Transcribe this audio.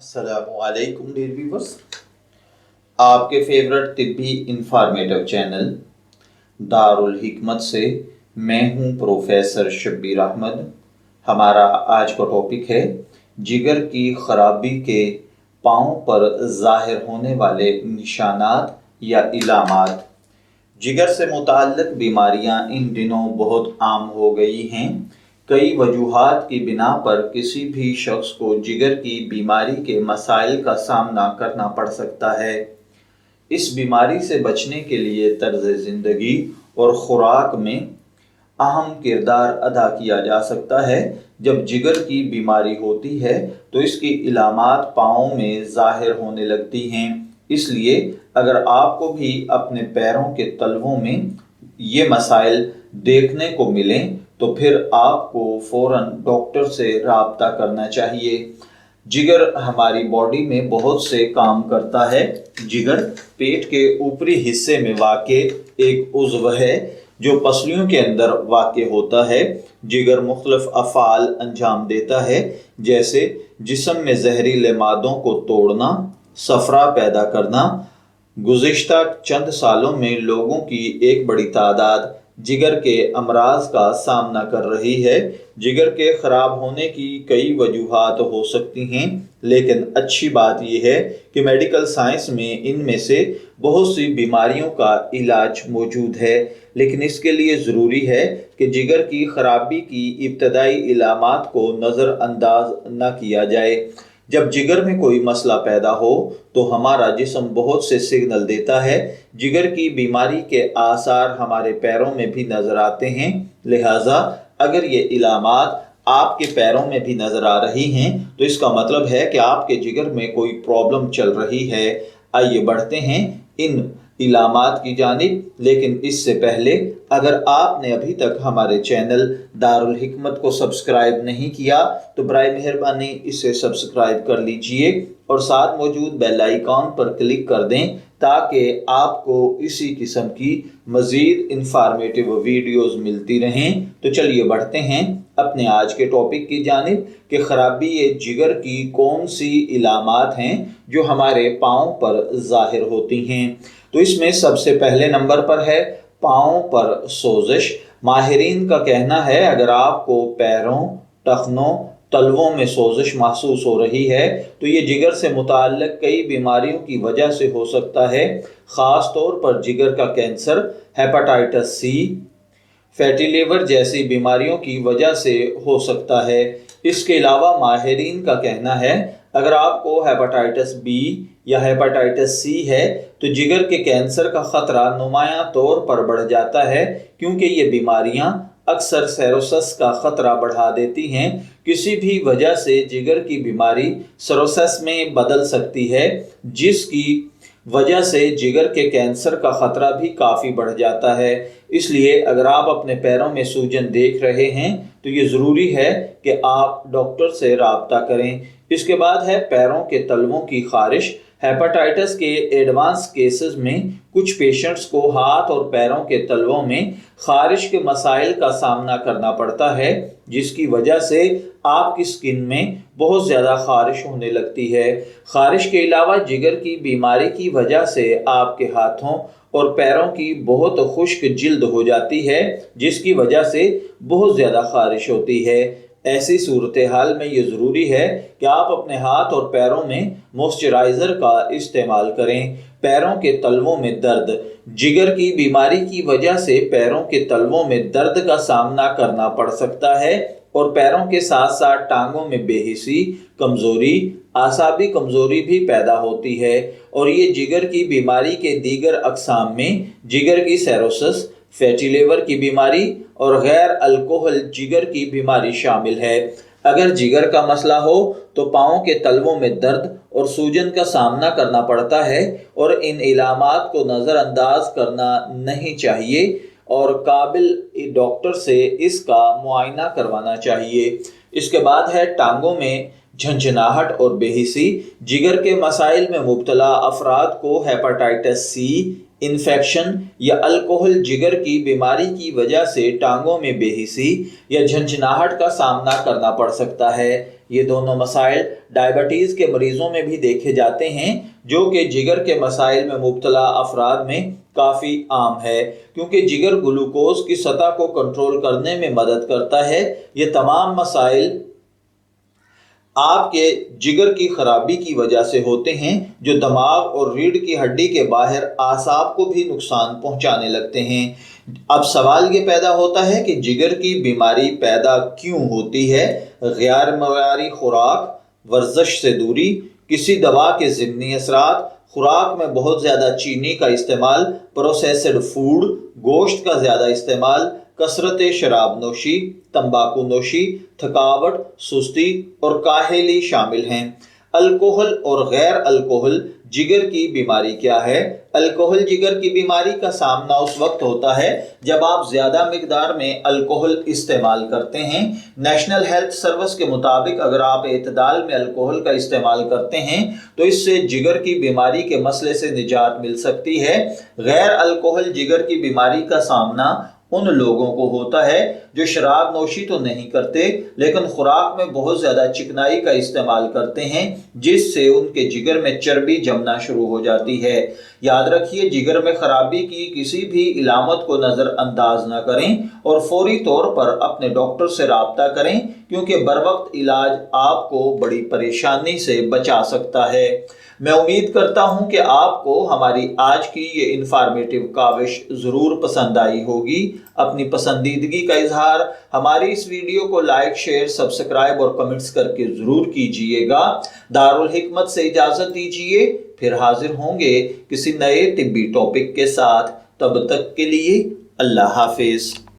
السلام علیکم dear viewers, آپ کے فیورٹ طبی انفارمیٹو چینل دارالحکمت سے میں ہوں پروفیسر شبیر احمد۔ ہمارا آج کا ٹاپک ہے جگر کی خرابی کے پاؤں پر ظاہر ہونے والے نشانات یا علامات۔ جگر سے متعلق بیماریاں ان دنوں بہت عام ہو گئی ہیں۔ کئی وجوہات کی بنا پر کسی بھی شخص کو جگر کی بیماری کے مسائل کا سامنا کرنا پڑ سکتا ہے۔ اس بیماری سے بچنے کے لیے طرز زندگی اور خوراک میں اہم کردار ادا کیا جا سکتا ہے۔ جب جگر کی بیماری ہوتی ہے تو اس کی علامات پاؤں میں ظاہر ہونے لگتی ہیں۔ اس لیے اگر آپ کو بھی اپنے پیروں کے تلووں میں یہ مسائل دیکھنے کو ملیں تو پھر آپ کو فوراً ڈاکٹر سے رابطہ کرنا چاہیے۔ جگر ہماری باڈی میں بہت سے کام کرتا ہے۔ جگر پیٹ کے اوپری حصے میں واقع ایک عضو ہے جو پسلیوں کے اندر واقع ہوتا ہے۔ جگر مختلف افعال انجام دیتا ہے، جیسے جسم میں زہریلے مادوں کو توڑنا، صفرا پیدا کرنا۔ گزشتہ چند سالوں میں لوگوں کی ایک بڑی تعداد جگر کے امراض کا سامنا کر رہی ہے۔ جگر کے خراب ہونے کی کئی وجوہات ہو سکتی ہیں، لیکن اچھی بات یہ ہے کہ میڈیکل سائنس میں ان میں سے بہت سی بیماریوں کا علاج موجود ہے، لیکن اس کے لیے ضروری ہے کہ جگر کی خرابی کی ابتدائی علامات کو نظر انداز نہ کیا جائے۔ جب جگر میں کوئی مسئلہ پیدا ہو تو ہمارا جسم بہت سے سگنل دیتا ہے۔ جگر کی بیماری کے آثار ہمارے پیروں میں بھی نظر آتے ہیں، لہٰذا اگر یہ علامات آپ کے پیروں میں بھی نظر آ رہی ہیں تو اس کا مطلب ہے کہ آپ کے جگر میں کوئی پرابلم چل رہی ہے۔ آئیے بڑھتے ہیں ان علامات کی جانب، لیکن اس سے پہلے اگر آپ نے ابھی تک ہمارے چینل دارالحکمت کو سبسکرائب نہیں کیا تو برائے مہربانی اسے سبسکرائب کر لیجئے اور ساتھ موجود بیل آئیکن پر کلک کر دیں تاکہ آپ کو اسی قسم کی مزید انفارمیٹیو ویڈیوز ملتی رہیں۔ تو چلیے بڑھتے ہیں اپنے آج کے ٹاپک کی جانب کہ خرابی جگر کی کون سی علامات ہیں جو ہمارے پاؤں پر ظاہر ہوتی ہیں۔ تو اس میں سب سے پہلے نمبر پر ہے پاؤں پر سوزش۔ ماہرین کا کہنا ہے اگر آپ کو پیروں، ٹخنوں، تلووں میں سوزش محسوس ہو رہی ہے تو یہ جگر سے متعلق کئی بیماریوں کی وجہ سے ہو سکتا ہے، خاص طور پر جگر کا cancer, hepatitis C, fatty liver جیسی بیماریوں کی وجہ سے ہو سکتا ہے۔ اس کے علاوہ ماہرین کا کہنا ہے اگر آپ کو ہیپاٹائٹس بی یا ہیپاٹائٹس سی ہے تو جگر کے کینسر کا خطرہ نمایاں طور پر بڑھ جاتا ہے، کیونکہ یہ بیماریاں اکثر سیروسس کا خطرہ بڑھا دیتی ہیں۔ کسی بھی وجہ سے جگر کی بیماری سیروسس میں بدل سکتی ہے، جس کی وجہ سے جگر کے کینسر کا خطرہ بھی کافی بڑھ جاتا ہے۔ اس لیے اگر آپ اپنے پیروں میں سوجن دیکھ رہے ہیں تو یہ ضروری ہے کہ آپ ڈاکٹر سے رابطہ کریں۔ اس کے بعد ہے پیروں کے تلووں کی خارش۔ ہیپاٹائٹس کے ایڈوانس کیسز میں کچھ پیشنٹس کو ہاتھ اور پیروں کے تلووں میں خارش کے مسائل کا سامنا کرنا پڑتا ہے، جس کی وجہ سے آپ کی سکن میں بہت زیادہ خارش ہونے لگتی ہے۔ خارش کے علاوہ جگر کی بیماری کی وجہ سے آپ کے ہاتھوں اور پیروں کی بہت خشک جلد ہو جاتی ہے، جس کی وجہ سے بہت زیادہ خارش ہوتی ہے۔ ایسی صورتحال میں یہ ضروری ہے کہ آپ اپنے ہاتھ اور پیروں میں موئسچرائزر کا استعمال کریں۔ پیروں کے تلووں میں درد۔ جگر کی بیماری کی وجہ سے پیروں کے تلووں میں درد کا سامنا کرنا پڑ سکتا ہے اور پیروں کے ساتھ ساتھ ٹانگوں میں بے حسی، کمزوری، اعصابی کمزوری بھی پیدا ہوتی ہے، اور یہ جگر کی بیماری کے دیگر اقسام میں جگر کی سیروسس، فیٹی لیور کی بیماری اور غیر الکحل جگر کی بیماری شامل ہے۔ اگر جگر کا مسئلہ ہو تو پاؤں کے تلووں میں درد اور سوجن کا سامنا کرنا پڑتا ہے، اور ان علامات کو نظر انداز کرنا نہیں چاہیے اور قابل ڈاکٹر سے اس کا معائنہ کروانا چاہیے۔ اس کے بعد ہے ٹانگوں میں جھنجھناہٹ اور بے حسی۔ جگر کے مسائل میں مبتلا افراد کو ہیپاٹائٹس سی انفیکشن یا الکحل جگر کی بیماری کی وجہ سے ٹانگوں میں بے حسی یا جھنجھناہٹ کا سامنا کرنا پڑ سکتا ہے۔ یہ دونوں مسائل ڈائبٹیز کے مریضوں میں بھی دیکھے جاتے ہیں، جو کہ جگر کے مسائل میں مبتلا افراد میں کافی عام ہے، کیونکہ جگر گلوکوز کی سطح کو کنٹرول کرنے میں مدد کرتا ہے۔ یہ تمام مسائل آپ کے جگر کی خرابی کی وجہ سے ہوتے ہیں، جو دماغ اور ریڑھ کی ہڈی کے باہر اعصاب کو بھی نقصان پہنچانے لگتے ہیں۔ اب سوال یہ پیدا ہوتا ہے کہ جگر کی بیماری پیدا کیوں ہوتی ہے؟ غیر معیاری خوراک، ورزش سے دوری، کسی دوا کے ضمنی اثرات، خوراک میں بہت زیادہ چینی کا استعمال، پروسیسڈ فوڈ، گوشت کا زیادہ استعمال، کثرت شراب نوشی، تمباکو نوشی، تھکاوٹ، سستی اور کاہلی شامل ہیں۔ الکوہل اور غیر الکوہل جگر کی بیماری کیا ہے؟ الکوہل جگر کی بیماری کا سامنا اس وقت ہوتا ہے جب آپ زیادہ مقدار میں الکوہل استعمال کرتے ہیں۔ نیشنل ہیلتھ سروس کے مطابق اگر آپ اعتدال میں الکوہل کا استعمال کرتے ہیں تو اس سے جگر کی بیماری کے مسئلے سے نجات مل سکتی ہے۔ غیر الکوہل جگر کی بیماری کا سامنا ان لوگوں کو ہوتا ہے جو شراب نوشی تو نہیں کرتے لیکن خوراک میں بہت زیادہ چکنائی کا استعمال کرتے ہیں، جس سے ان کے جگر میں چربی جمنا شروع ہو جاتی ہے۔ یاد رکھیے، جگر میں خرابی کی کسی بھی علامت کو نظر انداز نہ کریں اور فوری طور پر اپنے ڈاکٹر سے رابطہ کریں، کیونکہ بروقت علاج آپ کو بڑی پریشانی سے بچا سکتا ہے۔ میں امید کرتا ہوں کہ آپ کو ہماری آج کی یہ انفارمیٹیو کاوش ضرور پسند آئی ہوگی۔ اپنی پسندیدگی کا اظہار ہماری اس ویڈیو کو لائک، شیئر، سبسکرائب اور کمنٹس کر کے ضرور کیجئے گا۔ دارالحکمت سے اجازت دیجئے، پھر حاضر ہوں گے کسی نئے طبی ٹاپک کے ساتھ۔ تب تک کے لیے اللہ حافظ۔